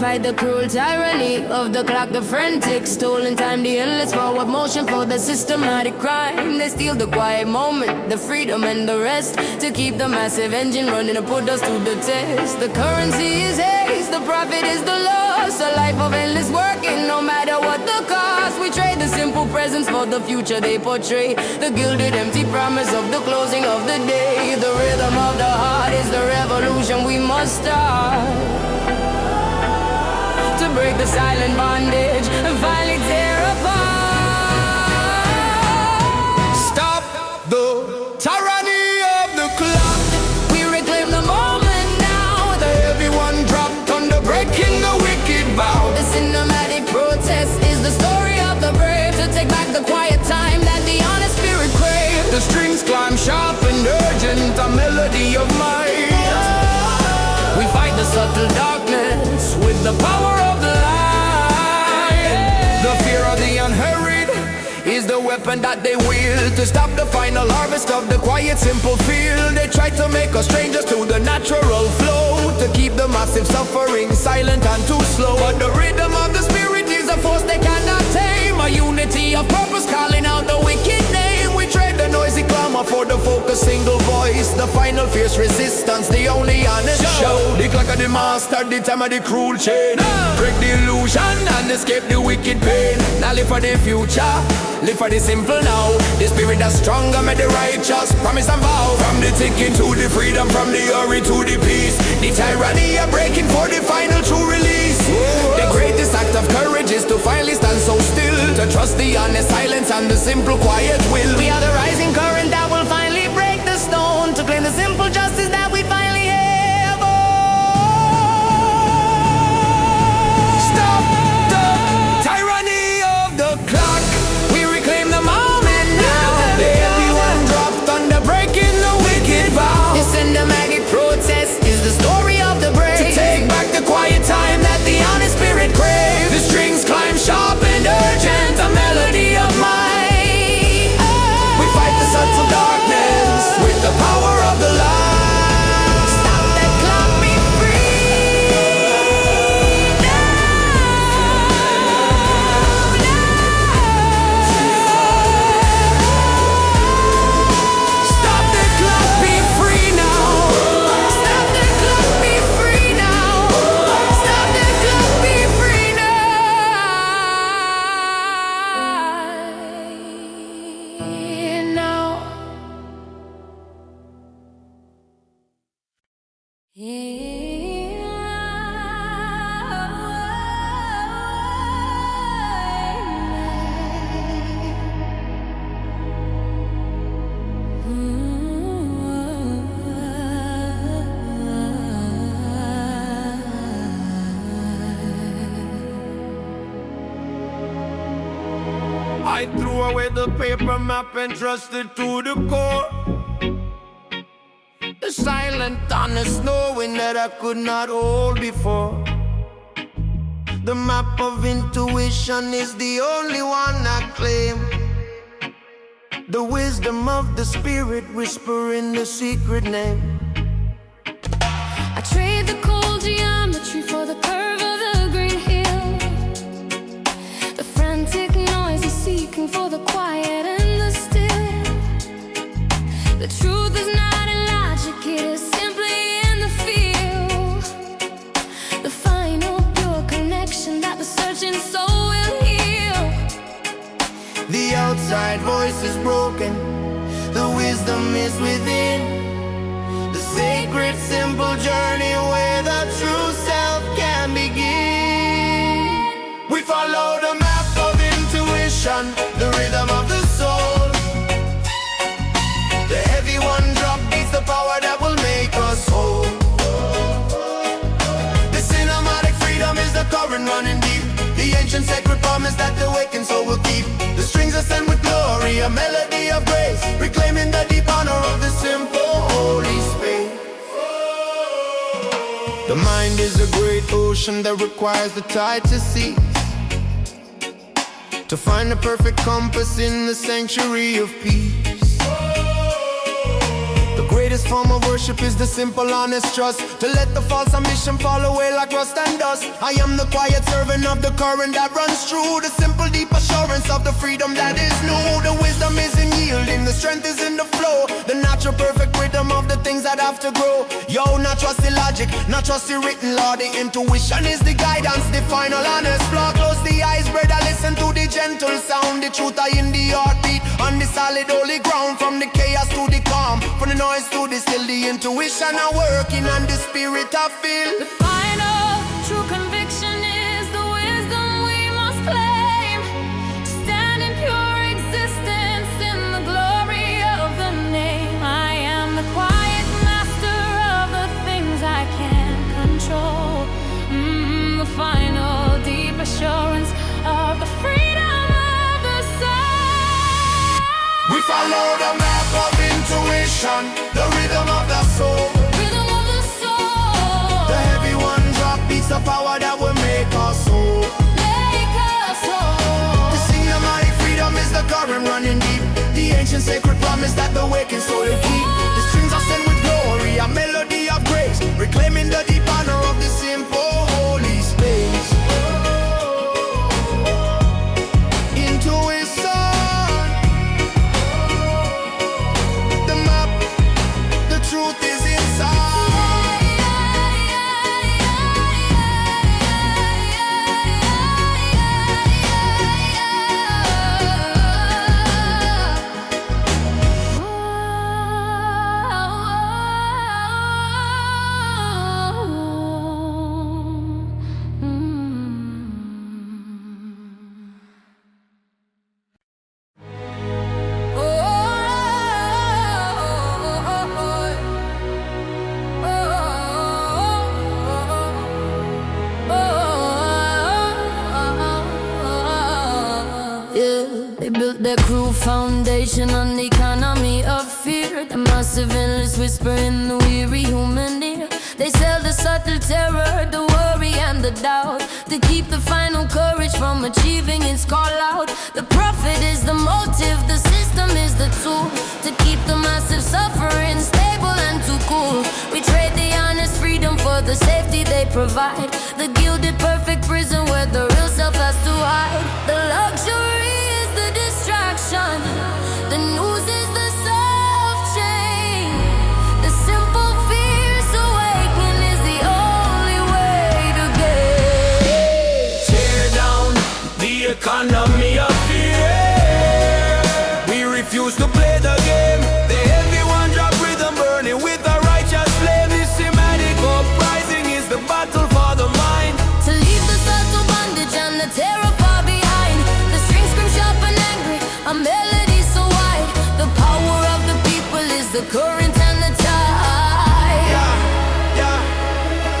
fight the cruel tyranny of the clock, the frantic stolen time, the endless forward motion for the systematic crime. They steal the quiet moment, the freedom and the rest, to keep the massive engine running and put us to the test. The currency is haste, the profit is the loss, a life of endless working, no matter what the cost. We trade the simple presence for the future they portray, the gilded empty promise of the closing of the day. The rhythm of the heart is the revolution we must start, to break the silent bondage and finally tear apart. Stop the tyranny of the clock. We reclaim the moment now, the Everyone dropped under breaking the wicked vow. The cinematic protest is the story of the brave, to take back the quiet time that the honest spirit craves. The strings climb sharp and urgent, a melody of might. We fight the subtle darkness with the power of the light. The fear of the unhurried is the weapon that they wield, to stop the final harvest of the quiet, simple field. They try to make us strangers to the natural flow, to keep the massive suffering silent and too slow. But the rhythm of the spirit is a force they cannot tame, a unity of purpose calling out the wicked name. We trade the noisy clamor for the focused single voice, the final fierce resistance, the only honest show. The clock of the master, the time of the cruel chain. Break the illusion and escape the wicked pain. Now live for the future, live for the simple now. The spirit that's stronger, made the righteous promise and vow. From the ticking to the freedom, from the hurry to the peace, the tyranny are breaking for the final true release. The greatest act of courage is to finally stand so still, to trust the honest silence and the simple quiet will. We are the rising current that will finally break the stone, to claim the simple justice that we finally have. Oh. Stop the tyranny of the clock. We reclaim the moment now. Everyone dropped under breaking the wicked vow. The cinematic protest is the story of the brave, To take back the quiet time that the honest spirit craves. The strings climb sharp and urgent, a melody of might. We fight the subtle darkness with the power of the light. Stop the clock, be free Stop the clock, be free now. Stop the clock, be free now. Stop the clock, be free now. I threw away the paper map and trusted to the core. The silent honest knowing that I could not hold before. The map of intuition is the only one I claim. The wisdom of the spirit whispering the secret name. I trade the cold geometry for the curve of the green hill. The frantic noise is seeking for the quiet and the still. The truth is not in logic, it is simply in the feel. The final pure connection that the searching soul will heal. The outside voice is broken, the wisdom is within. The sacred simple journey where the true self can begin. We follow the map of intuition, the rhythm of the soul. The heavy one drop beats the power that will make us whole. The cinematic freedom is the current running deep, the ancient sacred promise that the awakened soul will keep. The strings ascend with glory, a melody of grace, reclaiming the deep honor of the simple holy space. The mind is a great ocean that requires the tide to cease, to find the perfect compass in the sanctuary of peace. The greatest greatest form of worship is the simple, honest trust, to let the false ambition fall away like rust and dust. I am the quiet servant of the current that runs through, the simple, deep assurance of the freedom that is new. The wisdom is in yielding, the strength is in the flow, the natural perfect rhythm of the things that have to grow. Yo, not trust the logic, not trust the written law. The intuition is the guidance, the final honest flaw. Close the eyes, brother, listen to the gentle sound. The truth are in the heartbeat, on the solid holy ground. From the chaos to the calm, from the noise to the still, the intuition are working and the spirit I feel. The final true conviction is the wisdom we must claim. Stand in pure existence in the glory of the name. I am the quiet master of the things I can't control. The final deep assurance of the freedom of the soul. We follow the map of intuition, the rhythm of the soul. Rhythm of the soul. The heavy one drop beats the power that will make us whole. Make us whole. The Sinematic freedom is the current running deep, the ancient sacred promise that the waking soul will keep. The strings are sent with glory, a melody of grace, reclaiming the deep honor of the simple holy space. Intuition, the map, the truth is inside. They built their crew foundation on the economy of fear, the massive endless whisper in the weary human ear. They sell the subtle terror, the worry and the doubt, to keep the final courage from achieving its call out. The profit is the motive, the system is the tool, to keep the massive suffering stable and too cool. We trade the honest freedom for the safety they provide, the gilded perfect prison where the real self has to hide. The luxury is the distraction, the news is the soft chain, the simple fears awaken is the only way to get. Tear down the economy of fear. We refuse to play the game. The heavy one drop rhythm burning with a righteous flame. This semantic uprising is the battle for the mind. To leave the subtle bondage and the terror far behind. The strings scream sharp and angry, a melody so wide. The power of the people is the current and the tide. Yeah.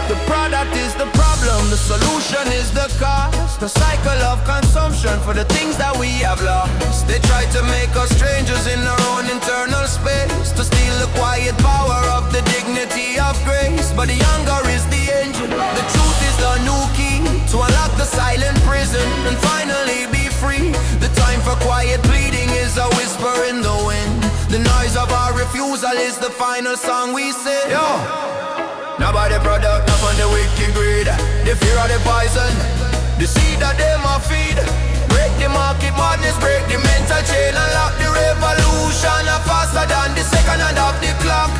The product is the problem, the solution is the cause. The cycle of consumption for the things that we have lost. They try to make us strangers in our own internal space, to steal the quiet power of the dignity of grace. But the hunger is the engine, the truth is the new key, to unlock the silent prison and finally be free. The time for quiet pleading is a whisper in the wind. The noise of our refusal is the final song we sing. Yo! Nobody product, not on the wicked greed. The fear of the poison, the seed that them a feed. Break the market madness, break the mental chain, unlock the revolution faster than the second hand of the clock.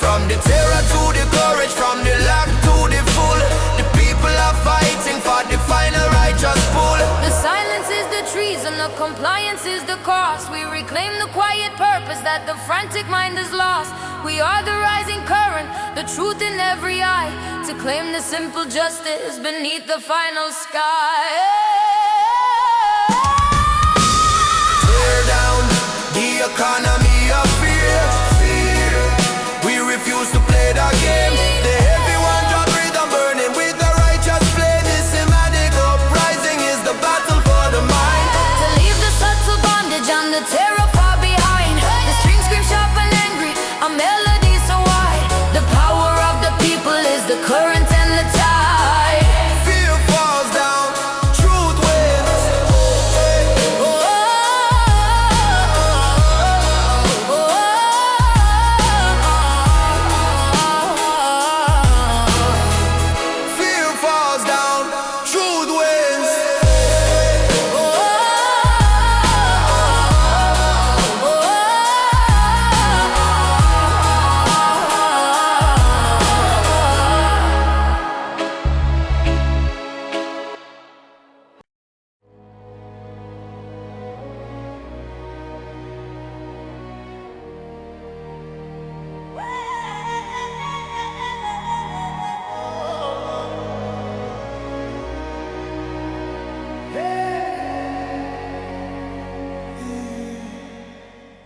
From the terror to the courage, from the lack to the full, the people are fighting for the final righteous pull. The silence is the treason, the compliance is the cost. We reclaim the quiet purpose that the frantic mind has lost. We are the rising current, the truth in every eye, to claim the simple justice beneath the final sky. Tear down the economy of fear. We refuse to play the game. The heavy one drop rhythm burning with a righteous flame. This semantic uprising is the battle for the mind. To leave the subtle bondage and the terror far behind. The strings scream sharp and angry, a melody so wide. The power of the people is the current and the tide. Fear falls down, truth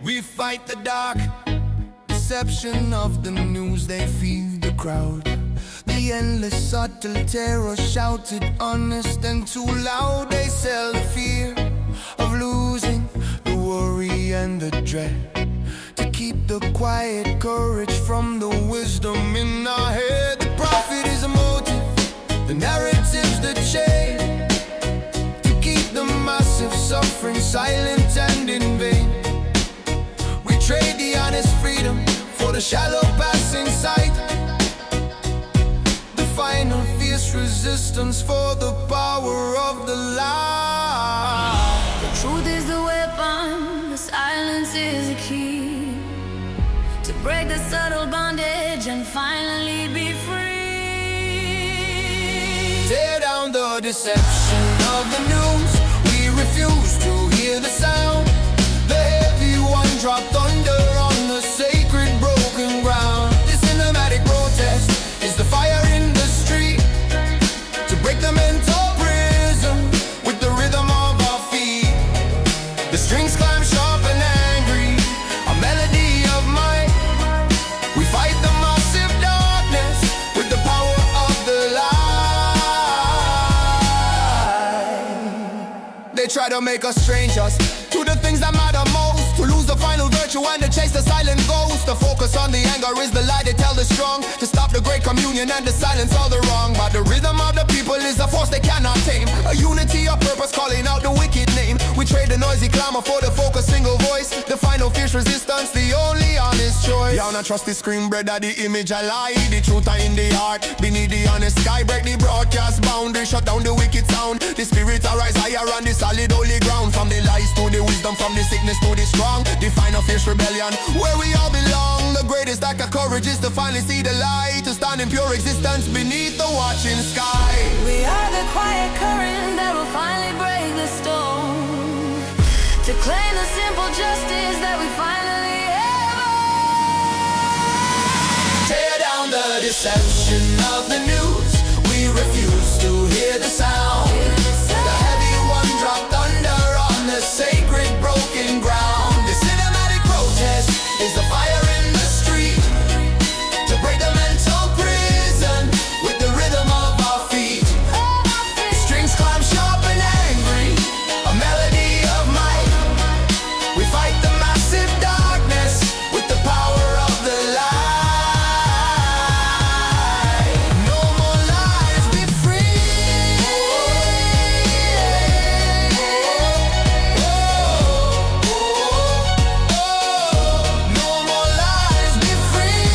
We fight the dark deception of the news, they feed the crowd. The endless subtle terror shouted honest and too loud. They sell the fear of losing, the worry and the dread, to keep the quiet courage from the wisdom in our head. The prophet is a motive, the narrative's the chain, to keep the massive suffering silent and in vain. We trade the honest freedom for the shallow passing sight, the final fierce resistance for the power of the lie. The truth is the weapon, the silence is the key, to break the subtle bondage and finally be free. Tear down the deception of the news, we refuse to hear the sound. The heavy one dropped under on the sacred broken ground. The cinematic protest is the fire in the street, to break the mental prison with the rhythm of our feet. The strings climb sharp and angry, a melody of might. We fight the massive darkness with the power of the light. They try to make us strangers to the things that matter most, to lose the final virtue and to chase the silent ghost. The focus on the anger is the lie they tell the strong, to stop the great communion and to silence all the wrong. But the rhythm of the people is a force they cannot tame, a unity of purpose calling out the wicked name. We trade the noisy clamor for the focused single voice, the final fierce resistance, the only honest choice. Y'all not trust the screen bread of the image I lie, the truth are in the heart, beneath the honest sky. Break the broadcast boundary, shut down the wicked sound. The spirits arise higher on the solid holy ground, from the lies to the wisdom, from the sickness to the strong. The final fierce rebellion, where we all belong. The greatest act of courage is to finally see the light, to stand in pure existence beneath the watching sky. We are the quiet current that will finally break the storm, to claim the simple justice that we finally have. Tear down the deception of the news, we refuse to hear the sound. The heavy one dropped under on the sacred broken ground. The cinematic protest is the fire in the street, to break the mental prison with the rhythm of our feet. Strings climb sharp and angry, a melody of might. We fight the massive darkness with the power of the light. No more lies, be free. No more lies, be free.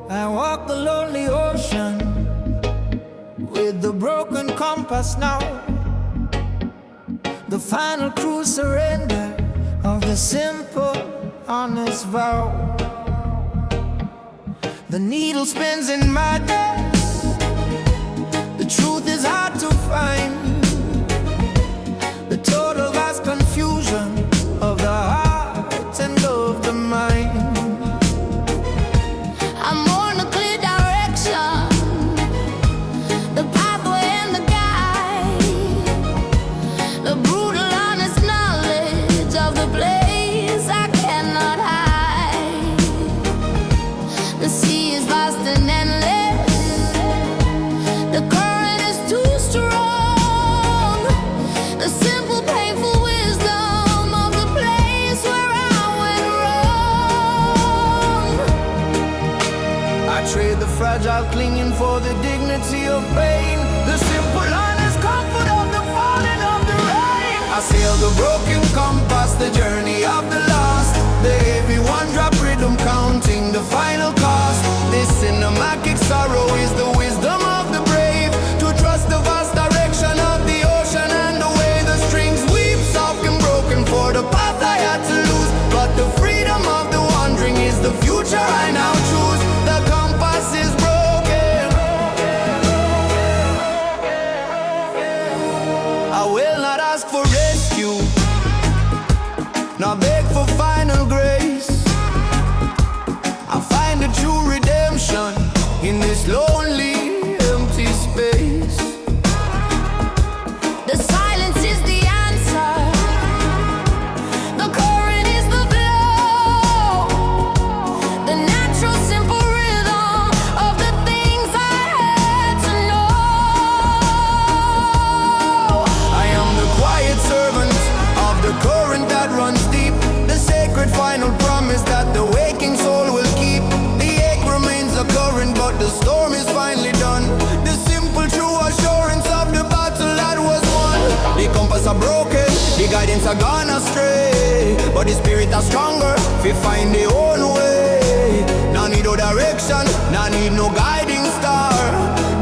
I walk the lonely ocean with the broken compass now, the final cruel surrender of the simple, honest vow. The needle spins in madness, the truth is hard to find, the total vast confusion of the heart and of the mind. I'm on a clear direction, the pathway and the guide, the brutal honest knowledge of the place I cannot hide. The sea is vast and endless, the current is too strong, the simple painful wisdom of the place where I went wrong. I trade the fragile clinging for the dignity of pain, the simple honest comfort of the falling of the rain. I sail the broken compass, the journey of the lost, the heavy one drop rhythm counting the final cost. This cinematic sorrow is the wisdom of the brave, to trust the vast direction of the ocean and the way the strings weep soft and broken for the path I had to lose. But the freedom of the wandering is minds are gone astray, but the spirit are stronger, we find their own way. No need no direction, no need no guiding star.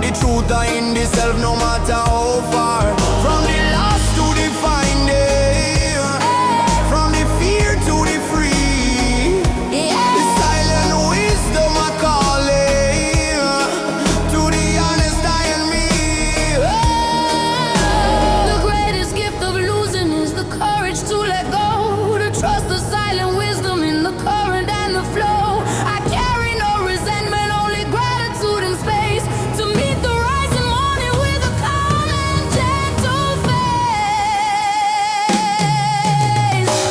The truth are in the self, no matter how far. From the lost to the finding, from the fear to the free. The silent wisdom I call it, to the honest I and me. The greatest gift of losing is the courage to let go, to trust the silent wisdom in the current and the flow. I carry no resentment, only gratitude and space, to meet the rising morning with a calm and gentle face.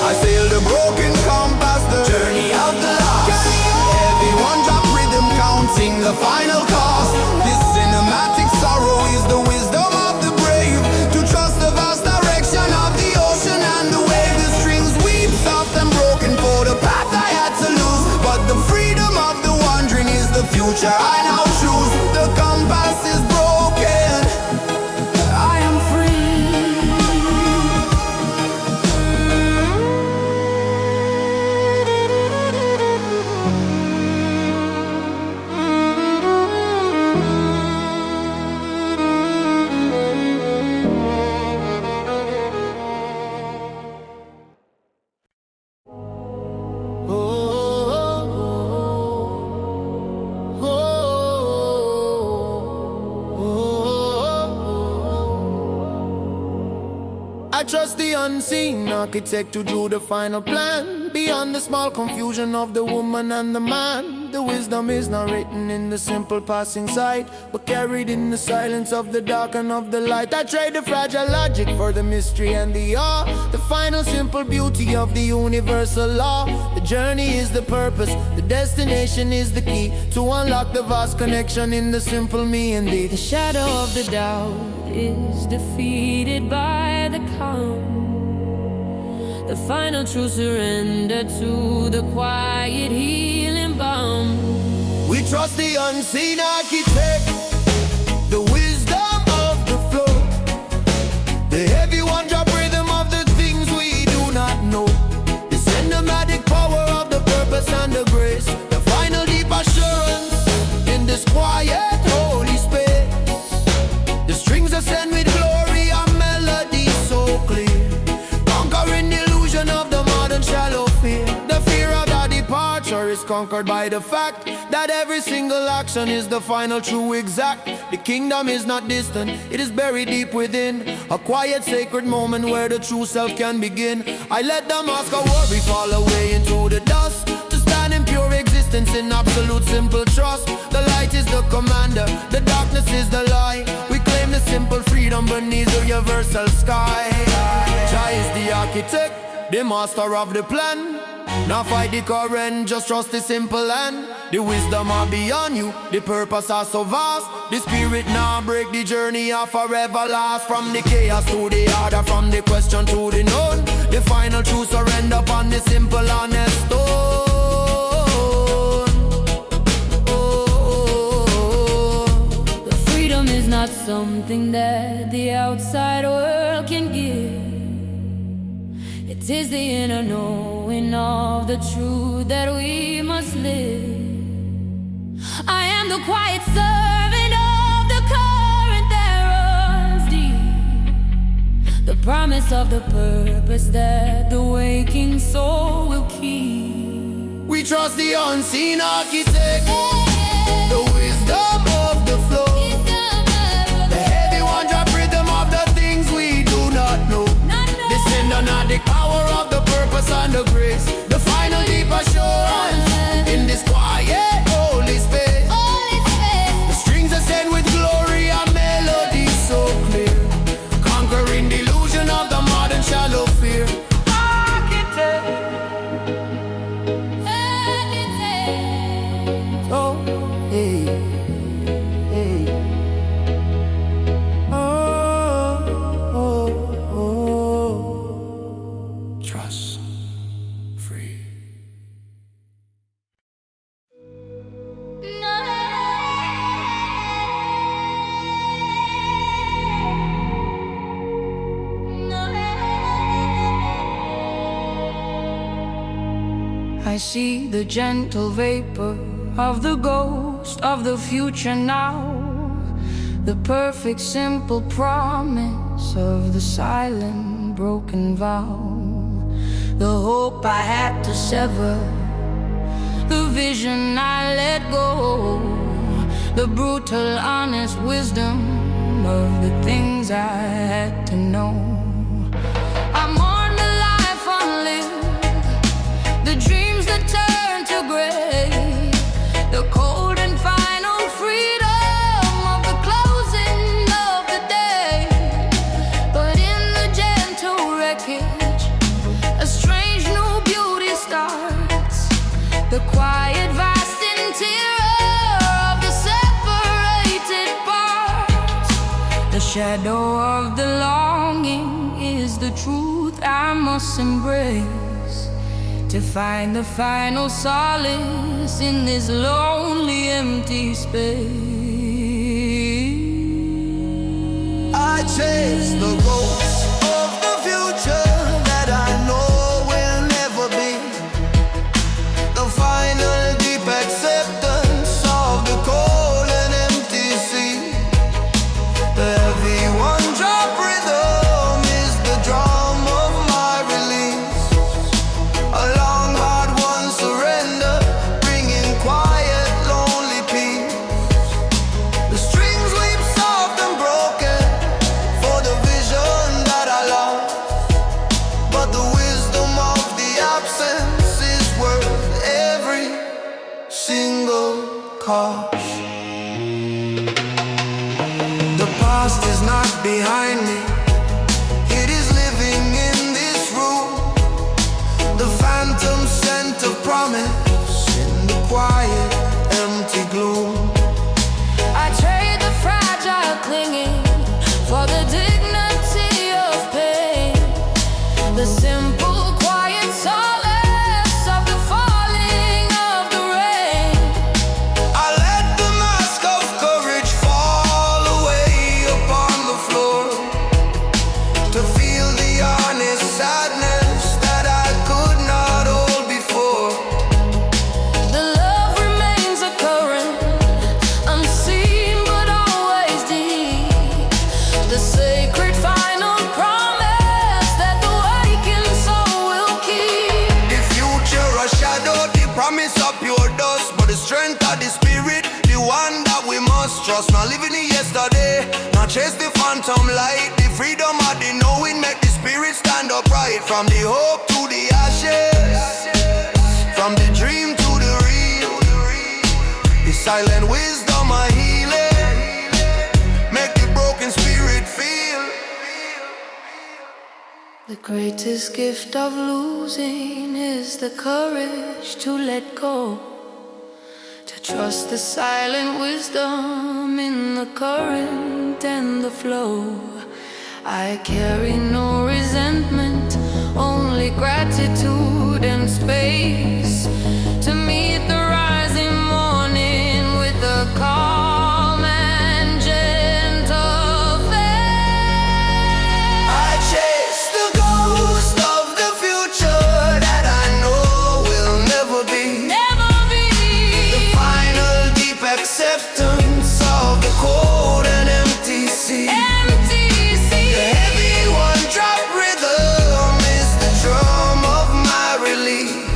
I sail the broken compass, the journey of the lost. Everyone drop rhythm, counting the final cost. This cinematic sorrow is the wisdom of the brave, to trust the vast direction of the ocean and the wave. The strings weep soft and broken for the path I had to lose, but the freedom of the wandering is the future I now choose. The compass is broken, I am free. I trust the unseen architect to do the final plan, beyond the small confusion of the woman and the man. The wisdom is not written in the simple passing sight, but carried in the silence of the dark and of the light. I trade the fragile logic for the mystery and the awe, the final simple beauty of the universal law. The journey is the purpose, the destination is the key, to unlock the vast connection in the simple me and thee. The shadow of the doubt is defeated by the calm. The final true surrender to the quiet healing balm. We trust the unseen architect, the wisdom of the flow, the heavy one drop rhythm of the things we do not know, the cinematic power of the purpose and the grace, the final deep assurance in this quiet holy space. The strings ascend with glory and melodies so clear, conquering the illusion of the modern shallow fear. The fear of the departure is conquered by the fact that every single action is the final true exact. The kingdom is not distant, it is buried deep within, a quiet sacred moment where the true self can begin. I let the mask of worry fall away into the dust, to stand in pure existence in absolute simple trust. The light is the commander, the darkness is the lie. We claim the simple freedom beneath the universal sky. Jah is the architect, the master of the plan. Now fight the current, just trust the simple land. The wisdom are beyond you, the purpose are so vast. The spirit now break, the journey are forever last. From the chaos to the order, from the question to the known, the final truth surrender upon the simple honest stone. The freedom is not something that the outside world can give. It is the inner knowing of the truth that we must live. I am the quiet servant of the current that runs deep, the promise of the purpose that the waking soul will keep. We trust the unseen architect, the wisdom of the flow, the heavy one drop rhythm of the things we do not know. The cinematic power of the purpose and the grace, the final deep assurance in this quiet holy space. The strings ascend with glory and melodies so clear, conquering the illusion of the modern shallow fear. Architect, oh, hey, hey. Trust, free. I see the gentle vapor of the ghost of the future now, the perfect simple promise of the silent broken vow, the hope I had to sever, the vision I let go, the brutal honest wisdom of the things I had to know. I mourn the life unlived, the dreams that turn to gray, the cold and final freedom of the closing of the day. But in the gentle wreckage, a strange new beauty starts, the quiet vast interior of the separated parts. The shadow of the longing is the truth I must embrace, to find the final solace in this lonely empty space. I chase the ghosts of the future that I know will never be, the final deep acceptance of the cold and empty sea. The heavy one drop rhythm is the drum of my release, a long hard one surrender, bringing quiet lonely peace. The strings weep soft and broken for the vision that I lost, but the wisdom of the absence is worth every single cost. The past is not behind me, it is living in this room, the phantom scent of promise in the quiet, empty gloom. I trade the fragile clinging for the dignity of pain, the simple quiet solace of the falling of the rain. I let the mask of courage fall away upon the floor, to feel the honest sadness that I could not hold before. The love remains a current, unseen but always deep, the sacred final promise that the wakened soul will keep. The future a shadow, the promise of pure dust, but the strength of the spirit, the one that we must trust. Not living in yesterday, not chase the phantom light, the freedom of the knowing make the spirit stand upright. From the hope to the ashes, from the dream to the real, the silent wisdom of healing, make the broken spirit feel. The greatest gift of losing is the courage to let go, to trust the silent wisdom in the current and the flow. I carry no resentment, only gratitude and space, to meet the rising morning with a calm and gentle faith. I chase the ghost of the future that I know will never be, Never be the final deep acceptance of the cold and empty sea. empty sea. The heavy one drop rhythm is the drum of my release,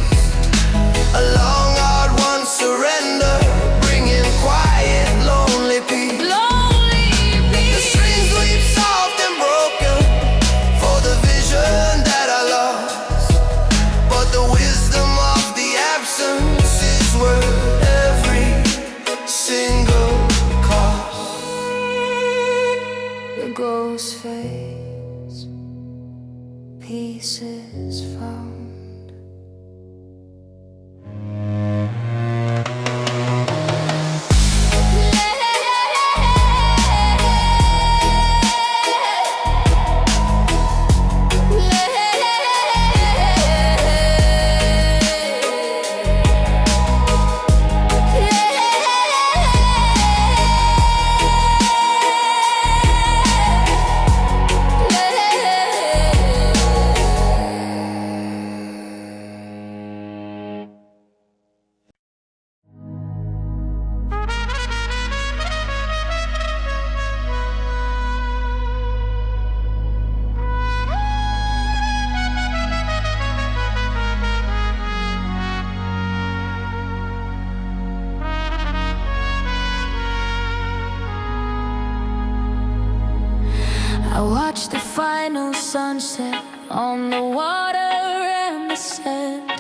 watch the final sunset on the water and the sand,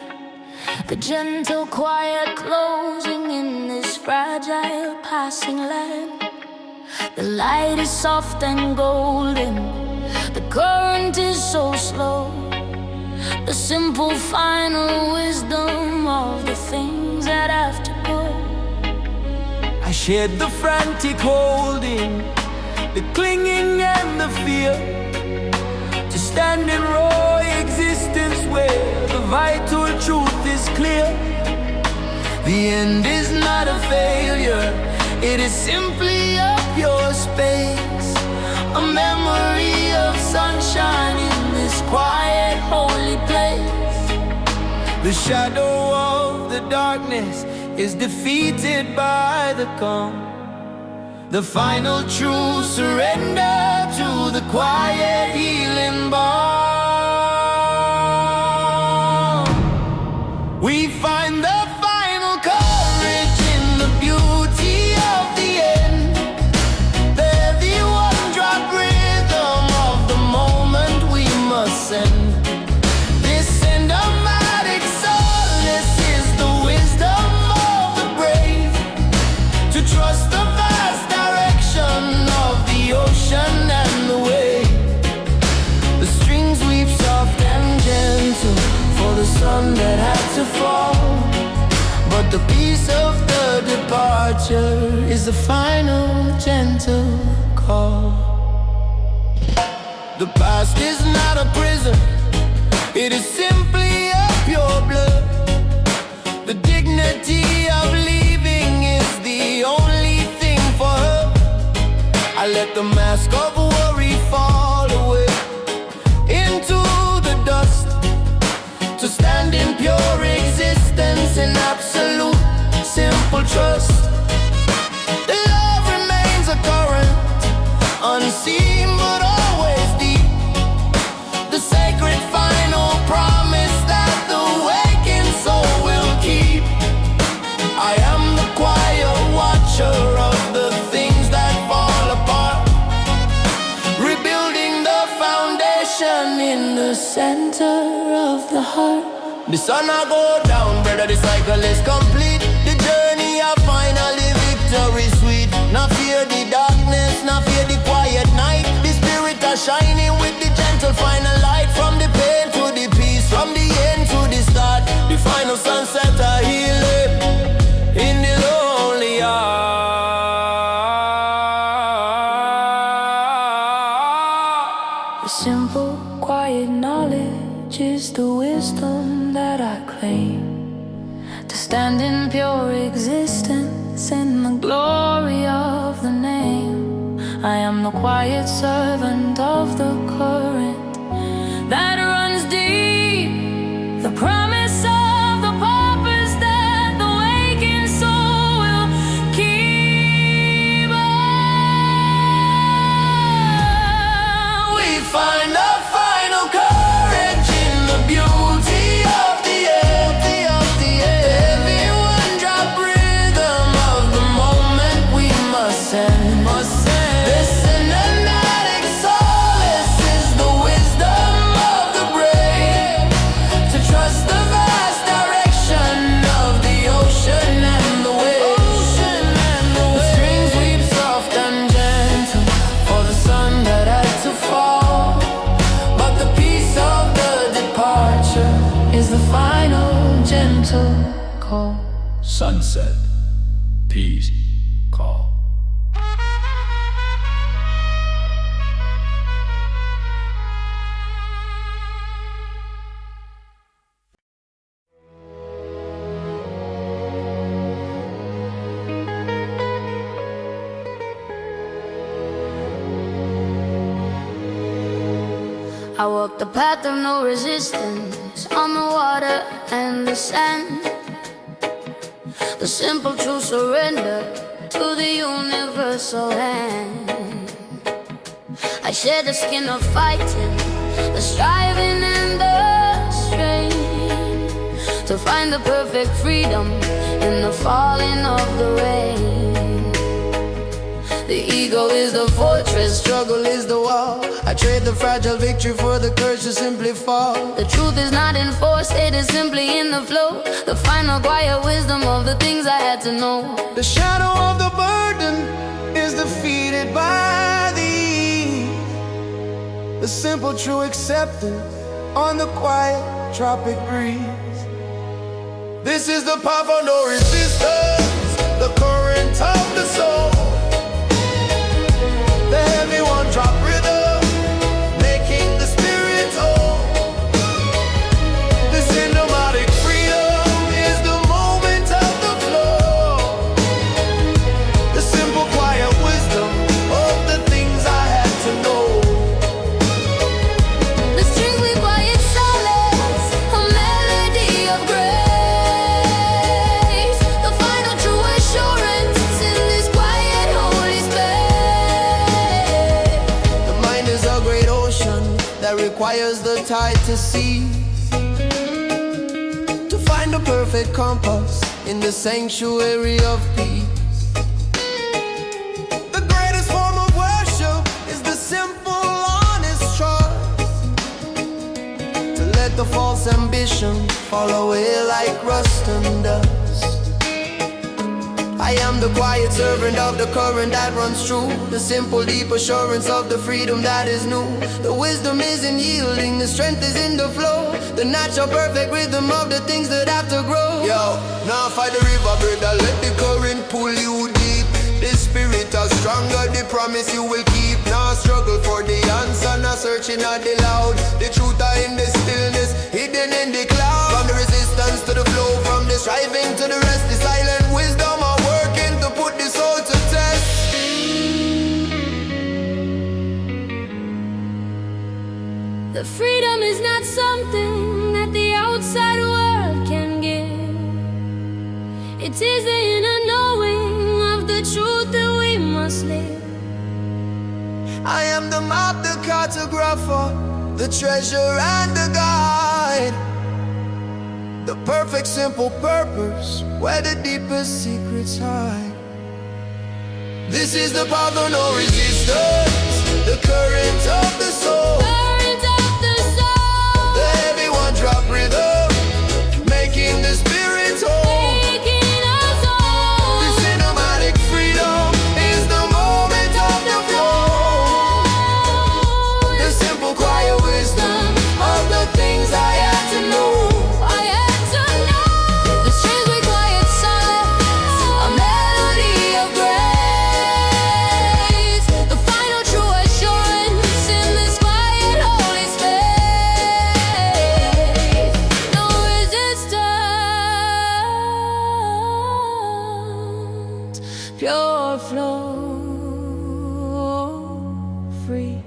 the gentle quiet closing in this fragile passing land. The light is soft and golden, the current is so slow. The simple final wisdom of the things that have to go. I shared the frantic holding, the clinging and the fear, to stand in raw existence where the vital truth is clear. The end is not a failure, it is simply a pure space, a memory of sunshine in this quiet, holy place. The shadow of the darkness is defeated by the calm, the final true surrender to the quiet healing balm. We find the final courage in the beauty of the end, the heavy one-drop rhythm of the moment we must send. This cinematic solace is the wisdom of the brave, to trust the vast direction of the ocean and the wave. The strings weave soft and gentle for the sun that had to fall, but the peace of the departure is the final gentle call. The past is not a prison, it is simply a pure blood. The dignity of leaving is the only thing for her. I let the mask of worry fall away into the dust, to stand in pure existence in absolute simple trust. The love remains a current, unseen but always deep, the sacred final promise that the waking soul will keep. I am the quiet watcher of the things that fall apart, rebuilding the foundation in the center of the heart. The sun I go down, brother, the cycle is complete. The journey of finally victory sweet. Not fear the darkness, not fear the quiet night. The spirit are shining with the gentle final light. From the pain to the peace, from the end to the start. The final sunset are healing in the lonely heart. The simple, quiet knowledge is the wisdom that I claim, to stand in pure existence in the glory of the name. I am the quiet servant of the current that runs deep, the promise of the purpose that the waking soul will keep. We find a final courage in the beauty of the end, the heavy one-drop rhythm of the moment we must send. This cinematic solace is the wisdom of the brave, to trust the vast direction of the ocean and the waves. The strings weave soft and gentle for the sun that had to fall, but the peace of the departure is the final gentle call. Sunset, peace, call. I walk the path of no resistance on the water and the sand, the simple true surrender to the universal hand. I share the skin of fighting, the striving and the strain, to find the perfect freedom in the falling of the rain. The ego is the fortress, struggle is the wall. I trade the fragile victory for the courage to simply fall. the truth is not in force, it is simply in the flow. The final quiet wisdom of the things I had to know. The shadow of the burden is defeated by thee. The simple true acceptance on the quiet tropic breeze. This is the path of no resistance, the current of the soul. The heavy one drop rhythm, making the spirit whole. The cinematic freedom is the moment of the flow. The simple quiet wisdom of the things I had to know. The strictly quiet silence, a melody of grace. The final true assurance in this quiet holy space. The mind is a great ocean that requires the tide to cease. To find the perfect compass in the sanctuary of peace. The greatest form of worship is the simple, honest trust. To let the false ambition fall away like rust and dust. I am the quiet servant of the current that runs true. The simple deep assurance of the freedom that is new. The wisdom is in yielding, the strength is in the flow. The natural perfect rhythm of the things that have to grow. Yo, now fight the river, brother, let the current pull you deep. The spirit is stronger, the promise you will keep. Now struggle for the answer, now searching at the loud. The truth are in the stillness, hidden in the cloud. From the resistance to the flow, from the striving to the rest, the silent wisdom are working to put the soul to test. The freedom is not something that the outside world can give. It is the inner knowing of the truth that we must live. I am the map, the cartographer, the treasure and the guide. The perfect simple purpose where the deepest secrets hide. This is the path of no resistance, the current of the soul. Current of the soul, The heavy one drop rhythm, making the spirit whole. taking us The home. cinematic freedom is the moment of the flow. The simple quiet wisdom of the things I had to know. I had to know. The strangely quiet silence, a melody of grace. The final true assurance in this quiet holy space. No resistance, pure flow, free.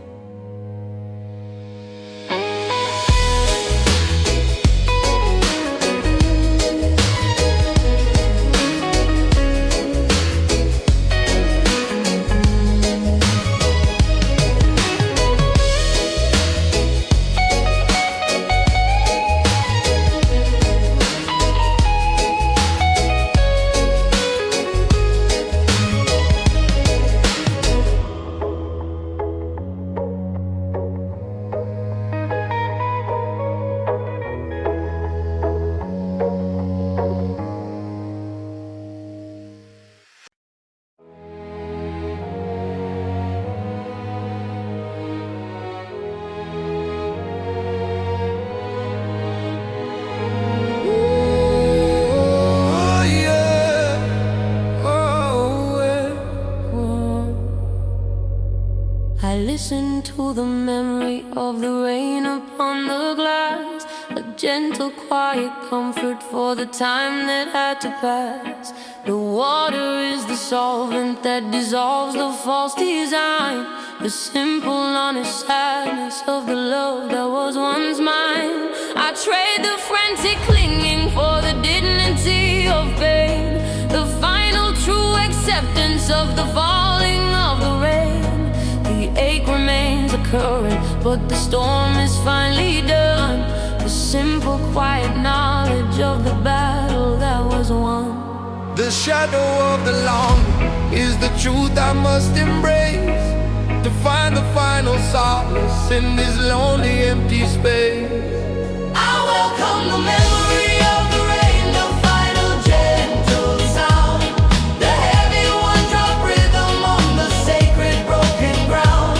Oh yeah, oh yeah. I listen to the memory of the rain upon the glass, a gentle, quiet comfort for the time that had to pass. The water is the solvent that dissolves the false design, the simple, honest sadness of the love that was once mine. I trade the frantic clinging for the dignity of pain, the final true acceptance of the falling of the rain. The ache remains a current, but the storm is finally done. The simple, quiet knowledge of the battle that was won. The shadow of the long is the truth I must embrace, to find the final solace in this lonely empty space. I welcome the memory of the rain, the final gentle sound, the heavy one-drop rhythm on the sacred broken ground.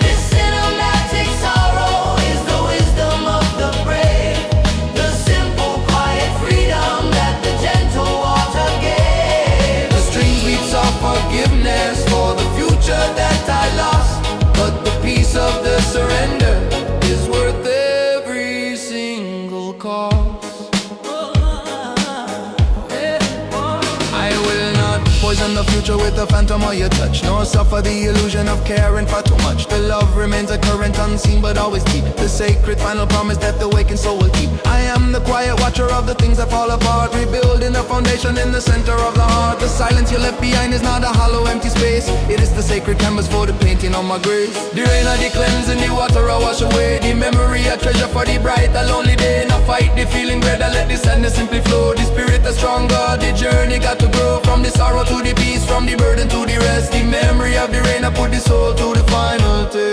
This cinematic sorrow is the wisdom of the brave, the simple quiet freedom that the gentle water gave. The strings beat soft forgiveness for the future that I lost, but the peace of the surrender is worth every single cost. I will not poison the future with the phantom of your touch, nor suffer the illusion of caring for too much. The love remains a current, unseen but always deep, the sacred final promise that the wakened soul will keep. I am the quiet watcher of the things that fall apart, rebuilding a foundation in the center of the heart. The silence you left behind is not a hollow empty space, it is the sacred canvas for the painting on my grace. The rain of the cleansing, the water I wash away, the memory I treasure for the bright, a lonely day. Now fight the feeling better, let the sadness simply flow. The spirit is stronger, the journey got to grow, from the sorrow to the peace, from the burden to the rest. The memory of the rain, I put the soul to the final taste.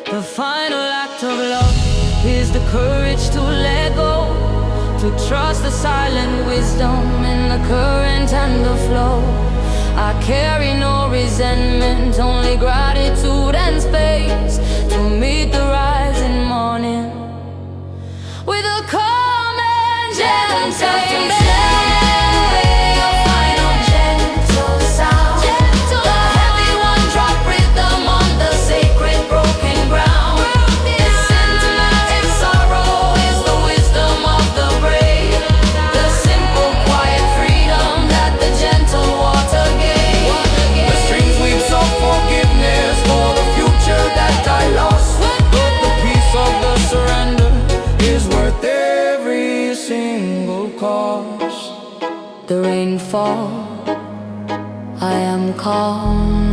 The final act of love is the courage to let go, to trust the silent wisdom in the current and the flow. I carry no resentment, only gratitude and space, to meet the rising morning with a calm and gentle. The rain falls, I am calm.